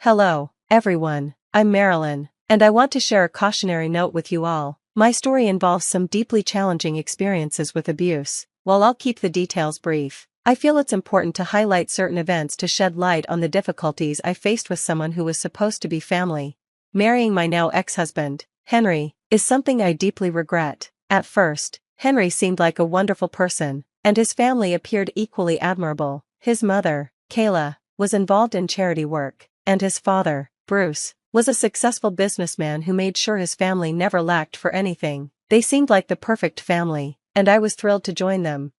Hello, everyone. I'm Marilyn, and I want to share a cautionary note with you all. My story involves some deeply challenging experiences with abuse. While I'll keep the details brief, I feel it's important to highlight certain events to shed light on the difficulties I faced with someone who was supposed to be family. Marrying my now ex-husband, Henry, is something I deeply regret. At first, Henry seemed like a wonderful person, and his family appeared equally admirable. His mother, Kayla, was involved in charity work, and his father, Bruce, was a successful businessman who made sure his family never lacked for anything. They seemed like the perfect family, and I was thrilled to join them.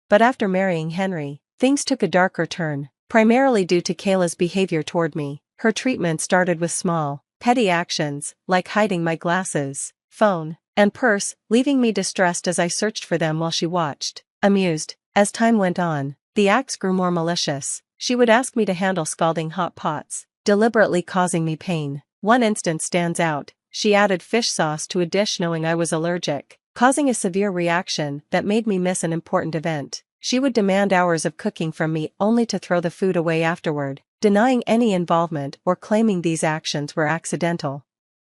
But after marrying Henry, things took a darker turn, primarily due to Kayla's behavior toward me. Her treatment started with small, petty actions, like hiding my glasses, phone, and purse, leaving me distressed as I searched for them while she watched, amused. As time went on, the acts grew more malicious. She would ask me to handle scalding hot pots, deliberately causing me pain. One instance stands out. She added fish sauce to a dish knowing I was allergic, causing a severe reaction that made me miss an important event. She would demand hours of cooking from me only to throw the food away afterward, denying any involvement or claiming these actions were accidental.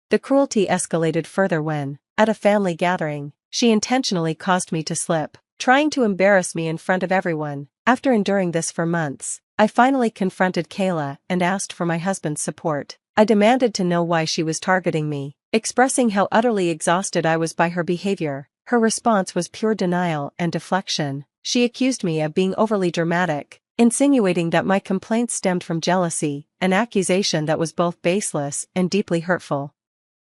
The cruelty escalated further when, at a family gathering, she intentionally caused me to slip, trying to embarrass me in front of everyone. After enduring this for months, I finally confronted Kayla and asked for my husband's support. I demanded to know why she was targeting me, expressing how utterly exhausted I was by her behavior. Her response was pure denial and deflection. She accused me of being overly dramatic, insinuating that my complaints stemmed from jealousy, an accusation that was both baseless and deeply hurtful.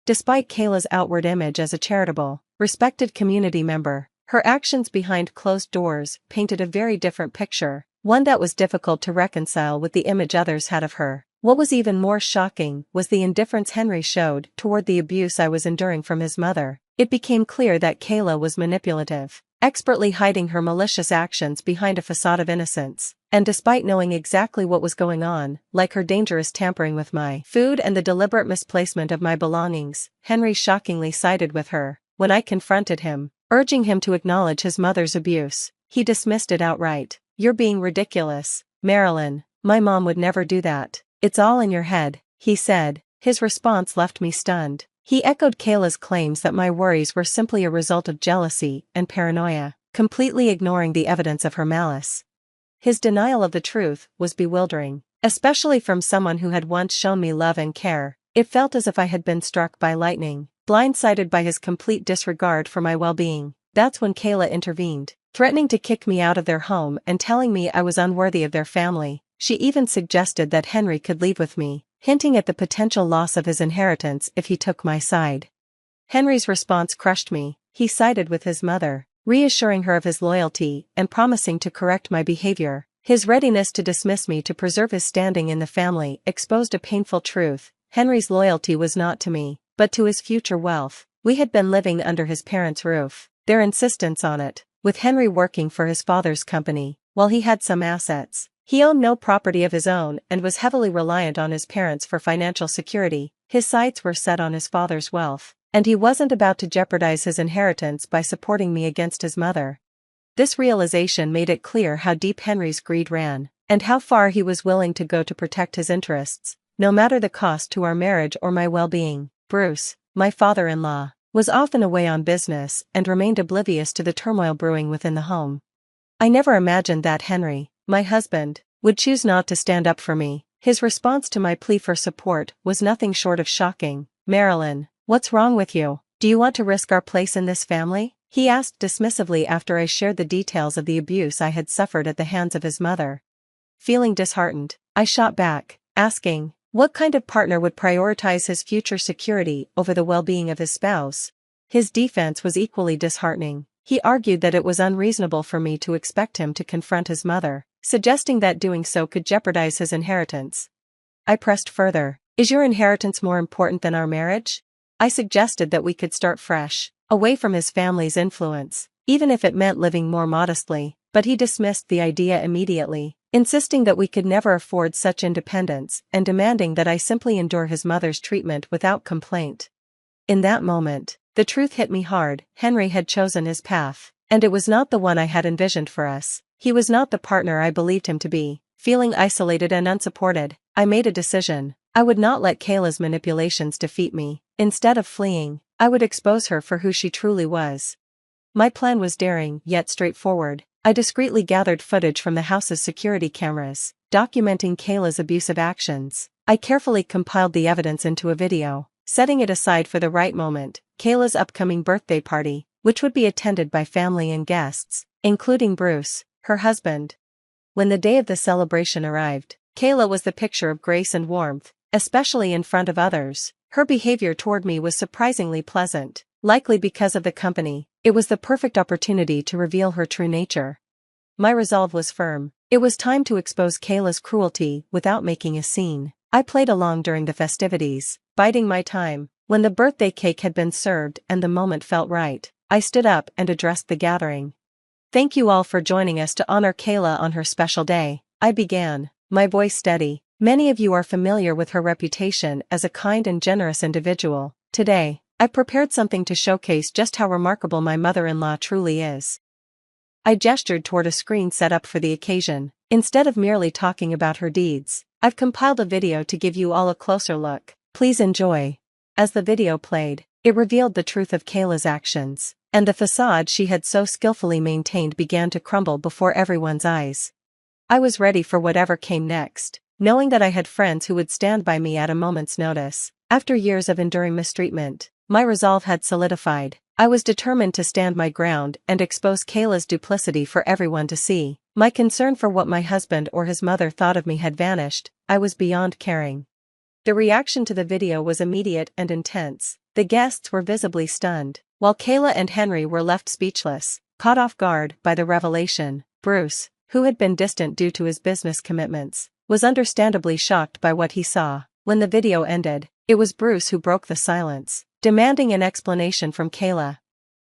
Despite Kayla's outward image as a charitable, respected community member, her actions behind closed doors painted a very different picture, one that was difficult to reconcile with the image others had of her. What was even more shocking was the indifference Henry showed toward the abuse I was enduring from his mother. It became clear that Kayla was manipulative, expertly hiding her malicious actions behind a facade of innocence. And despite knowing exactly what was going on, like her dangerous tampering with my food and the deliberate misplacement of my belongings, Henry shockingly sided with her. When I confronted him, urging him to acknowledge his mother's abuse, he dismissed it outright. "You're being ridiculous, Marilyn. My mom would never do that. It's all in your head," he said. His response left me stunned. He echoed Kayla's claims that my worries were simply a result of jealousy and paranoia, completely ignoring the evidence of her malice. His denial of the truth was bewildering, especially from someone who had once shown me love and care. It felt as if I had been struck by lightning, blindsided by his complete disregard for my well-being. That's when Kayla intervened, threatening to kick me out of their home and telling me I was unworthy of their family. She even suggested that Henry could leave with me, hinting at the potential loss of his inheritance if he took my side. Henry's response crushed me. He sided with his mother, reassuring her of his loyalty and promising to correct my behavior. His readiness to dismiss me to preserve his standing in the family exposed a painful truth. Henry's loyalty was not to me, but to his future wealth. We had been living under his parents' roof, their insistence on it, with Henry working for his father's company. While he had some assets, he owned no property of his own and was heavily reliant on his parents for financial security. His sights were set on his father's wealth, and he wasn't about to jeopardize his inheritance by supporting me against his mother. This realization made it clear how deep Henry's greed ran, and how far he was willing to go to protect his interests, no matter the cost to our marriage or my well-being. Bruce, my father-in-law, was often away on business and remained oblivious to the turmoil brewing within the home. I never imagined that Henry, my husband, would choose not to stand up for me. His response to my plea for support was nothing short of shocking. "Marilyn, what's wrong with you? Do you want to risk our place in this family?" he asked dismissively after I shared the details of the abuse I had suffered at the hands of his mother. Feeling disheartened, I shot back, asking, what kind of partner would prioritize his future security over the well-being of his spouse? His defense was equally disheartening. He argued that it was unreasonable for me to expect him to confront his mother, suggesting that doing so could jeopardize his inheritance. I pressed further. "Is your inheritance more important than our marriage?" I suggested that we could start fresh, away from his family's influence, even if it meant living more modestly, but he dismissed the idea immediately, insisting that we could never afford such independence and demanding that I simply endure his mother's treatment without complaint. In that moment, the truth hit me hard. Henry had chosen his path, and it was not the one I had envisioned for us. He was not the partner I believed him to be. Feeling isolated and unsupported, I made a decision. I would not let Kayla's manipulations defeat me. Instead of fleeing, I would expose her for who she truly was. My plan was daring yet straightforward. I discreetly gathered footage from the house's security cameras, documenting Kayla's abusive actions. I carefully compiled the evidence into a video, setting it aside for the right moment, Kayla's upcoming birthday party, which would be attended by family and guests, including Bruce, her husband. When the day of the celebration arrived, Kayla was the picture of grace and warmth, especially in front of others. Her behavior toward me was surprisingly pleasant, likely because of the company. It was the perfect opportunity to reveal her true nature. My resolve was firm. It was time to expose Kayla's cruelty without making a scene. I played along during the festivities, biding my time. When the birthday cake had been served and the moment felt right, I stood up and addressed the gathering. "Thank you all for joining us to honor Kayla on her special day," I began, my voice steady. "Many of you are familiar with her reputation as a kind and generous individual. Today, I prepared something to showcase just how remarkable my mother-in-law truly is." I gestured toward a screen set up for the occasion. Instead of merely talking about her deeds, I've compiled a video to give you all a closer look. Please enjoy. As the video played, it revealed the truth of Kayla's actions, and the facade she had so skillfully maintained began to crumble before everyone's eyes. I was ready for whatever came next, knowing that I had friends who would stand by me at a moment's notice. After years of enduring mistreatment, my resolve had solidified. I was determined to stand my ground and expose Kayla's duplicity for everyone to see. My concern for what my husband or his mother thought of me had vanished. I was beyond caring. The reaction to the video was immediate and intense. The guests were visibly stunned, while Kayla and Henry were left speechless, caught off guard by the revelation. Bruce, who had been distant due to his business commitments, was understandably shocked by what he saw. When the video ended, it was Bruce who broke the silence, demanding an explanation from Kayla.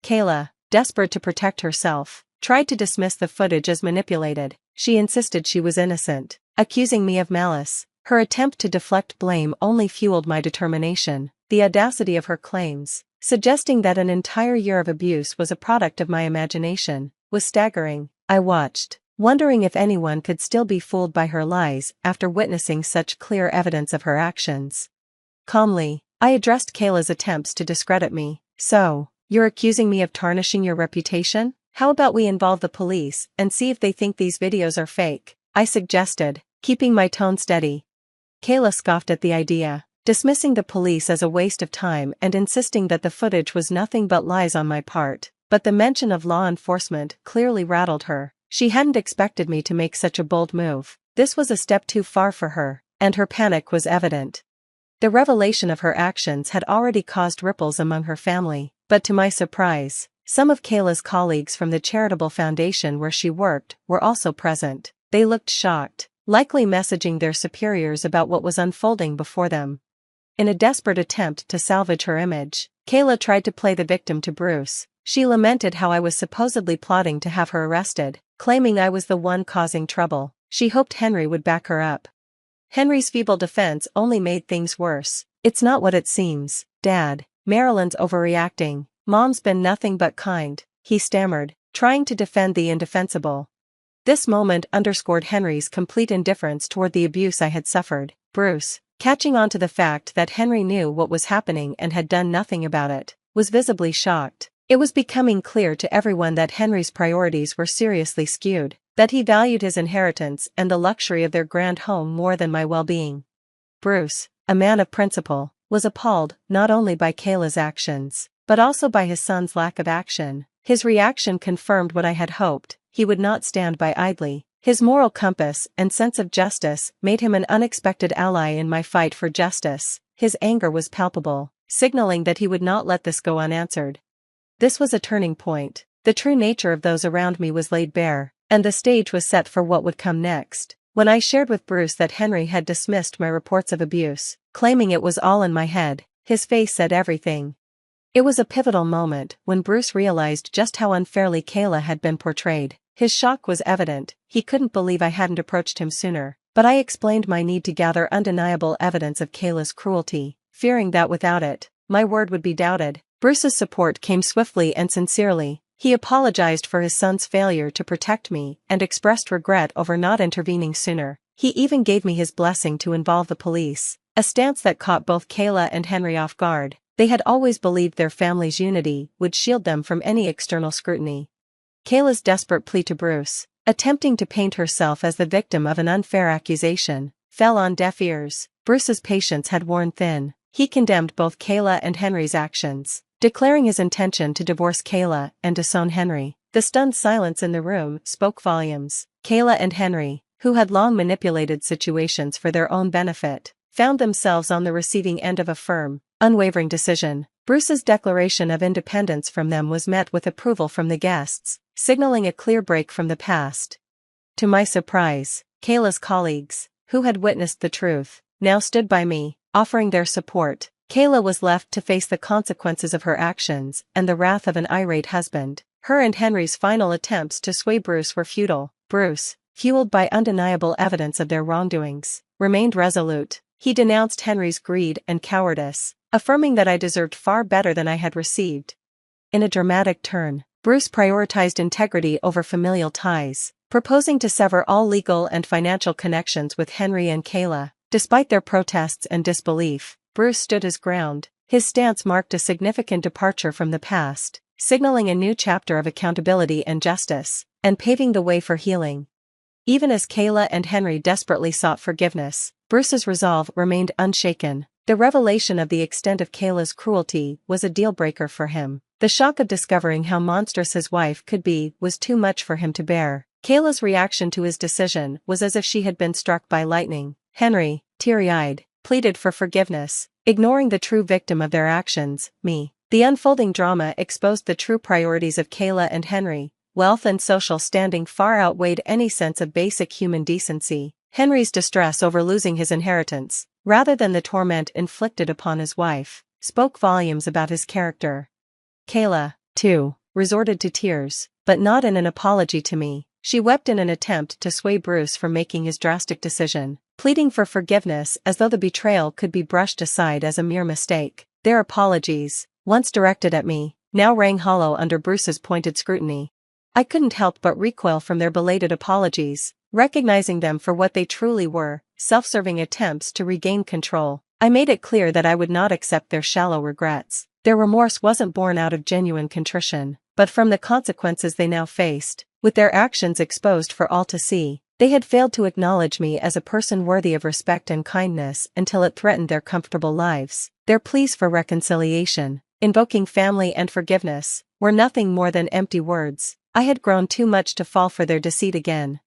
Kayla, desperate to protect herself, tried to dismiss the footage as manipulated. She insisted she was innocent, accusing me of malice. Her attempt to deflect blame only fueled my determination. The audacity of her claims, suggesting that an entire year of abuse was a product of my imagination, was staggering. I watched, wondering if anyone could still be fooled by her lies after witnessing such clear evidence of her actions. Calmly, I addressed Kayla's attempts to discredit me. "So, you're accusing me of tarnishing your reputation? How about we involve the police and see if they think these videos are fake?" I suggested, keeping my tone steady. Kayla scoffed at the idea, dismissing the police as a waste of time and insisting that the footage was nothing but lies on my part. But the mention of law enforcement clearly rattled her. She hadn't expected me to make such a bold move. This was a step too far for her, and her panic was evident. The revelation of her actions had already caused ripples among her family, but to my surprise, some of Kayla's colleagues from the charitable foundation where she worked were also present. They looked shocked, likely messaging their superiors about what was unfolding before them. In a desperate attempt to salvage her image, Kayla tried to play the victim to Bruce. She lamented how I was supposedly plotting to have her arrested, claiming I was the one causing trouble. She hoped Henry would back her up. Henry's feeble defense only made things worse. "It's not what it seems, Dad. Marilyn's overreacting. Mom's been nothing but kind," he stammered, trying to defend the indefensible. This moment underscored Henry's complete indifference toward the abuse I had suffered. Bruce, catching on to the fact that Henry knew what was happening and had done nothing about it, was visibly shocked. It was becoming clear to everyone that Henry's priorities were seriously skewed, that he valued his inheritance and the luxury of their grand home more than my well-being. Bruce, a man of principle, was appalled not only by Kayla's actions, but also by his son's lack of action. His reaction confirmed what I had hoped. He would not stand by idly. His moral compass and sense of justice made him an unexpected ally in my fight for justice. His anger was palpable, signaling that he would not let this go unanswered. This was a turning point. The true nature of those around me was laid bare, and the stage was set for what would come next. When I shared with Bruce that Henry had dismissed my reports of abuse, claiming it was all in my head, his face said everything. It was a pivotal moment when Bruce realized just how unfairly Kayla had been portrayed. His shock was evident. He couldn't believe I hadn't approached him sooner, but I explained my need to gather undeniable evidence of Kayla's cruelty, fearing that without it, my word would be doubted. Bruce's support came swiftly and sincerely. He apologized for his son's failure to protect me and expressed regret over not intervening sooner. He even gave me his blessing to involve the police. a stance that caught both Kayla and Henry off guard. They had always believed their family's unity would shield them from any external scrutiny. Kayla's desperate plea to Bruce, attempting to paint herself as the victim of an unfair accusation, fell on deaf ears. Bruce's patience had worn thin. He condemned both Kayla and Henry's actions, declaring his intention to divorce Kayla and disown Henry. The stunned silence in the room spoke volumes. Kayla and Henry, who had long manipulated situations for their own benefit, found themselves on the receiving end of a firm, unwavering decision. Bruce's declaration of independence from them was met with approval from the guests, signaling a clear break from the past. To my surprise, Kayla's colleagues, who had witnessed the truth, now stood by me, offering their support. Kayla was left to face the consequences of her actions and the wrath of an irate husband. Her and Henry's final attempts to sway Bruce were futile. Bruce, fueled by undeniable evidence of their wrongdoings, remained resolute. He denounced Henry's greed and cowardice, affirming that I deserved far better than I had received. In a dramatic turn, Bruce prioritized integrity over familial ties, proposing to sever all legal and financial connections with Henry and Kayla. Despite their protests and disbelief, Bruce stood his ground. His stance marked a significant departure from the past, signaling a new chapter of accountability and justice, and paving the way for healing. Even as Kayla and Henry desperately sought forgiveness, Bruce's resolve remained unshaken. The revelation of the extent of Kayla's cruelty was a deal-breaker for him. The shock of discovering how monstrous his wife could be was too much for him to bear. Kayla's reaction to his decision was as if she had been struck by lightning. Henry, teary-eyed, pleaded for forgiveness, ignoring the true victim of their actions, me. The unfolding drama exposed the true priorities of Kayla and Henry. Wealth and social standing far outweighed any sense of basic human decency. Henry's distress over losing his inheritance, rather than the torment inflicted upon his wife, spoke volumes about his character. Kayla, too, resorted to tears, but not in an apology to me. She wept in an attempt to sway Bruce from making his drastic decision, pleading for forgiveness as though the betrayal could be brushed aside as a mere mistake. Their apologies, once directed at me, now rang hollow under Bruce's pointed scrutiny. I couldn't help but recoil from their belated apologies, recognizing them for what they truly were, self-serving attempts to regain control. I made it clear that I would not accept their shallow regrets. Their remorse wasn't born out of genuine contrition, but from the consequences they now faced. With their actions exposed for all to see, they had failed to acknowledge me as a person worthy of respect and kindness until it threatened their comfortable lives. Their pleas for reconciliation, invoking family and forgiveness, were nothing more than empty words. I had grown too much to fall for their deceit again.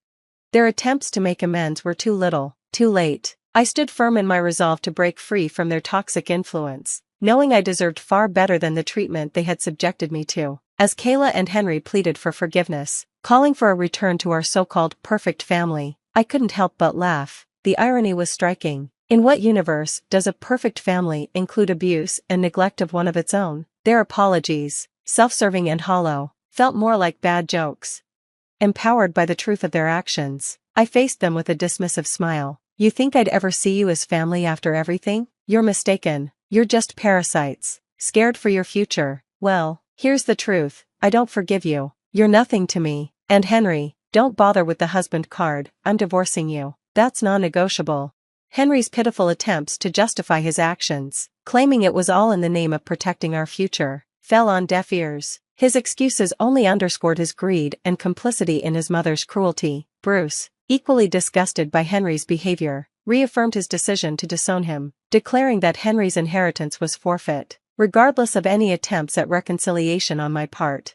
Their attempts to make amends were too little, too late. I stood firm in my resolve to break free from their toxic influence, knowing I deserved far better than the treatment they had subjected me to. As Kayla and Henry pleaded for forgiveness, calling for a return to our so-called perfect family, I couldn't help but laugh. The irony was striking. In what universe does a perfect family include abuse and neglect of one of its own? Their apologies, self-serving and hollow, felt more like bad jokes. Empowered by the truth of their actions, I faced them with a dismissive smile. You think I'd ever see you as family after everything? You're mistaken. You're just parasites, scared for your future. Well, here's the truth. I don't forgive you. You're nothing to me. And Henry, don't bother with the husband card. I'm divorcing you. That's non-negotiable. Henry's pitiful attempts to justify his actions, claiming it was all in the name of protecting our future, fell on deaf ears. His excuses only underscored his greed and complicity in his mother's cruelty. Bruce, equally disgusted by Henry's behavior, reaffirmed his decision to disown him, declaring that Henry's inheritance was forfeit, regardless of any attempts at reconciliation on my part.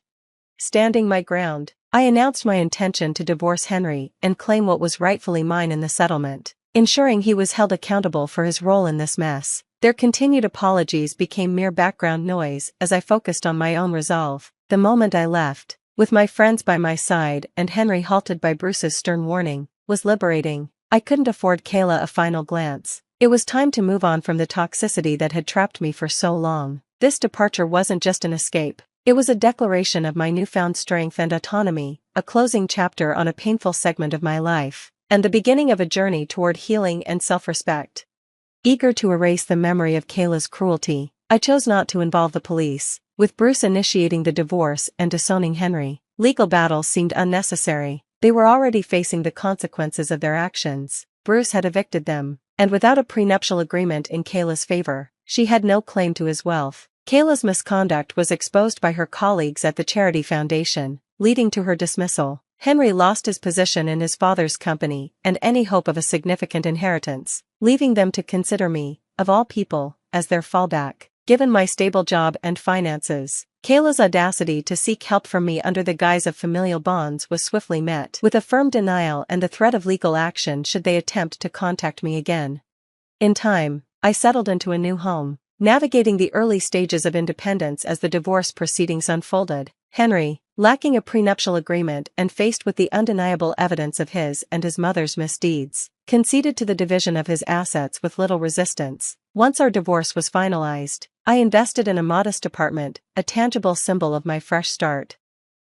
Standing my ground, I announced my intention to divorce Henry and claim what was rightfully mine in the settlement, ensuring he was held accountable for his role in this mess. Their continued apologies became mere background noise as I focused on my own resolve. The moment I left, with my friends by my side and Henry halted by Bruce's stern warning, was liberating. I couldn't afford Kayla a final glance. It was time to move on from the toxicity that had trapped me for so long. This departure wasn't just an escape. It was a declaration of my newfound strength and autonomy, a closing chapter on a painful segment of my life, and the beginning of a journey toward healing and self-respect. Eager to erase the memory of Kayla's cruelty, I chose not to involve the police. With Bruce initiating the divorce and disowning Henry, legal battles seemed unnecessary. They were already facing the consequences of their actions. Bruce had evicted them, and without a prenuptial agreement in Kayla's favor, she had no claim to his wealth. Kayla's misconduct was exposed by her colleagues at the charity foundation, leading to her dismissal. Henry lost his position in his father's company and any hope of a significant inheritance, leaving them to consider me, of all people, as their fallback. Given my stable job and finances, Kayla's audacity to seek help from me under the guise of familial bonds was swiftly met with a firm denial and the threat of legal action should they attempt to contact me again. In time, I settled into a new home, navigating the early stages of independence as the divorce proceedings unfolded. Henry, lacking a prenuptial agreement and faced with the undeniable evidence of his and his mother's misdeeds, conceded to the division of his assets with little resistance. Once our divorce was finalized, I invested in a modest apartment, a tangible symbol of my fresh start.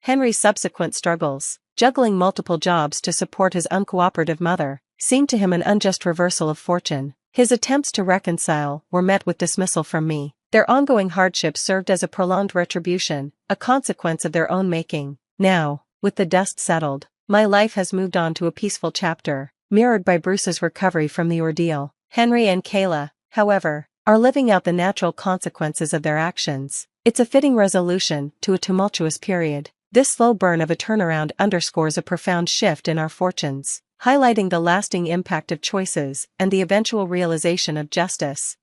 Henry's subsequent struggles, juggling multiple jobs to support his uncooperative mother, seemed to him an unjust reversal of fortune. His attempts to reconcile were met with dismissal from me. Their ongoing hardship served as a prolonged retribution, a consequence of their own making. Now, with the dust settled, my life has moved on to a peaceful chapter, mirrored by Bruce's recovery from the ordeal. Henry and Kayla, however, are living out the natural consequences of their actions. It's a fitting resolution to a tumultuous period. This slow burn of a turnaround underscores a profound shift in our fortunes, highlighting the lasting impact of choices and the eventual realization of justice.